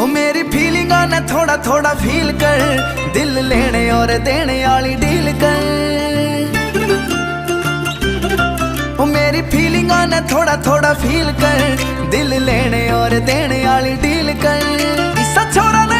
ओ मेरी फीलिंगा ने थोड़ा थोड़ा फील कर, दिल लेने और देने वाली डील कर। ओ मेरी फीलिंगा ने थोड़ा थोड़ा फील कर, दिल लेने और देने वाली डील कर। इस छोरा ने